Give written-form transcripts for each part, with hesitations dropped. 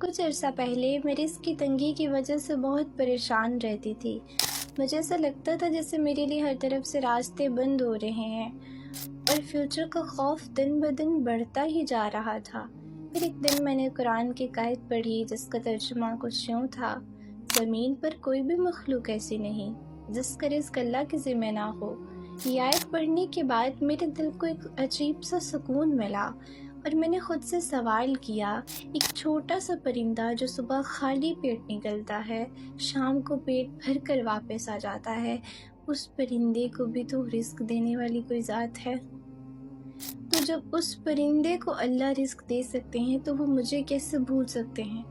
کچھ عرصہ پہلے میں رزق کی تنگی کی وجہ سے بہت پریشان رہتی تھی۔ مجھے ایسا لگتا تھا جیسے میرے لیے ہر طرف سے راستے بند ہو رہے ہیں اور فیوچر کا خوف دن بدن بڑھتا ہی جا رہا تھا۔ پھر ایک دن میں نے قرآن کی ایک آیت پڑھی جس کا ترجمہ کچھ یوں تھا: زمین پر کوئی بھی مخلوق ایسی نہیں جس کا رزق اللہ کے ذمہ نہ ہو۔ یہ آیت پڑھنے کے بعد میرے دل کو ایک عجیب سا سکون ملا اور میں نے خود سے سوال کیا، ایک چھوٹا سا پرندہ جو صبح خالی پیٹ نکلتا ہے، شام کو پیٹ بھر کر واپس آ جاتا ہے، اس پرندے کو بھی تو رزق دینے والی کوئی ذات ہے۔ تو جب اس پرندے کو اللہ رزق دے سکتے ہیں تو وہ مجھے کیسے بھول سکتے ہیں؟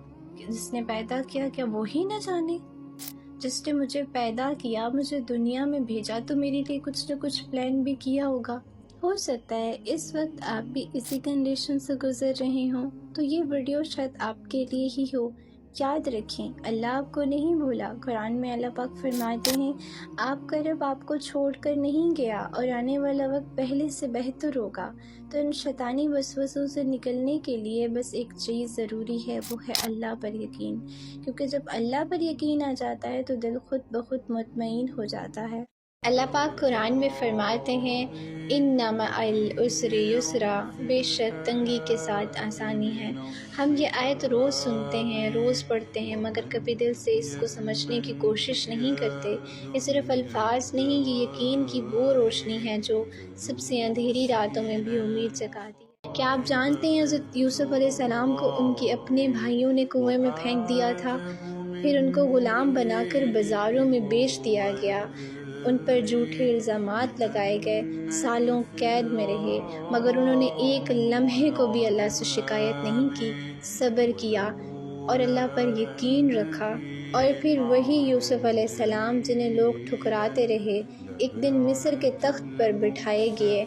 جس نے پیدا کیا کیا وہی نہ جانے؟ جس نے مجھے پیدا کیا، مجھے دنیا میں بھیجا، تو میرے لیے کچھ نہ کچھ پلان بھی کیا ہوگا۔ ہو سکتا ہے اس وقت آپ بھی اسی کنڈیشن سے گزر رہے ہوں، تو یہ ویڈیو شاید آپ کے لیے ہی ہو۔ یاد رکھیں، اللہ آپ کو نہیں بھولا۔ قرآن میں اللہ پاک فرماتے ہیں، آپ کا رب آپ کو چھوڑ کر نہیں گیا اور آنے والا وقت پہلے سے بہتر ہوگا۔ تو ان شیطانی وسوسوں سے نکلنے کے لیے بس ایک چیز ضروری ہے، وہ ہے اللہ پر یقین، کیونکہ جب اللہ پر یقین آ جاتا ہے تو دل خود بخود مطمئن ہو جاتا ہے۔ اللہ پاک قرآن میں فرماتے ہیں، اِنَّ مَعَ الْعُسْرِ یُسْرًا، بے شک تنگی کے ساتھ آسانی ہے۔ ہم یہ آیت روز سنتے ہیں، روز پڑھتے ہیں، مگر کبھی دل سے اس کو سمجھنے کی کوشش نہیں کرتے۔ یہ صرف الفاظ نہیں، یہ یقین کی وہ روشنی ہے جو سب سے اندھیری راتوں میں بھی امید جگاتی ہے۔ کیا آپ جانتے ہیں حضرت یوسف علیہ السلام کو ان کے اپنے بھائیوں نے کنویں میں پھینک دیا تھا، پھر ان کو غلام بنا کر بازاروں میں بیچ دیا گیا، ان پر جھوٹے الزامات لگائے گئے، سالوں قید میں رہے، مگر انہوں نے ایک لمحے کو بھی اللہ سے شکایت نہیں کی، صبر کیا اور اللہ پر یقین رکھا۔ اور پھر وہی یوسف علیہ السلام جنہیں لوگ ٹھکراتے رہے، ایک دن مصر کے تخت پر بٹھائے گئے۔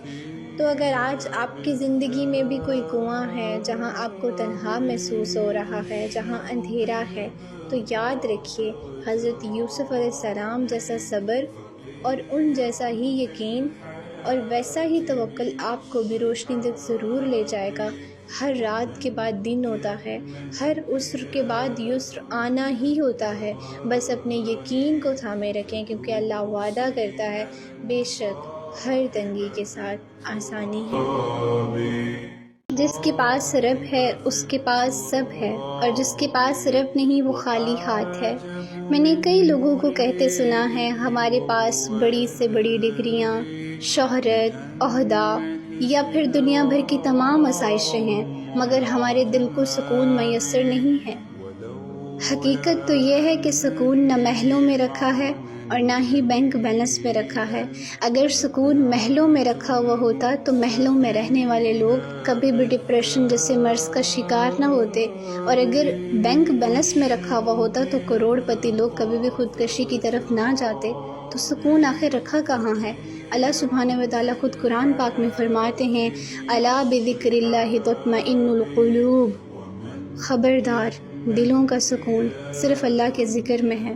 تو اگر آج آپ کی زندگی میں بھی کوئی کنواں ہے جہاں آپ کو تنہا محسوس ہو رہا ہے، جہاں اندھیرا ہے، تو یاد رکھیے، حضرت یوسف علیہ السلام جیسا صبر اور ان جیسا ہی یقین اور ویسا ہی توکل آپ کو بھی روشنی تک ضرور لے جائے گا۔ ہر رات کے بعد دن ہوتا ہے، ہر عسر کے بعد یسر آنا ہی ہوتا ہے۔ بس اپنے یقین کو تھامے رکھیں، کیونکہ اللہ وعدہ کرتا ہے، بے شک ہر تنگی کے ساتھ آسانی ہے۔ جس کے پاس رب ہے اس کے پاس سب ہے، اور جس کے پاس رب نہیں وہ خالی ہاتھ ہے۔ میں نے کئی لوگوں کو کہتے سنا ہے، ہمارے پاس بڑی سے بڑی ڈگریاں، شہرت، عہدہ یا پھر دنیا بھر کی تمام آسائشیں ہیں، مگر ہمارے دل کو سکون میسر نہیں ہے۔ حقیقت تو یہ ہے کہ سکون نہ محلوں میں رکھا ہے اور نہ ہی بینک بیلنس میں رکھا ہے۔ اگر سکون محلوں میں رکھا ہوا ہوتا تو محلوں میں رہنے والے لوگ کبھی بھی ڈپریشن جیسے مرض کا شکار نہ ہوتے، اور اگر بینک بیلنس میں رکھا ہوا ہوتا تو کروڑ پتی لوگ کبھی بھی خودکشی کی طرف نہ جاتے۔ تو سکون آخر رکھا کہاں ہے؟ اللہ سبحانہ وتعالیٰ خود قرآن پاک میں فرماتے ہیں، الا بذکر اللہ تطمئن القلوب، خبردار، دلوں کا سکون صرف اللہ کے ذکر میں ہے۔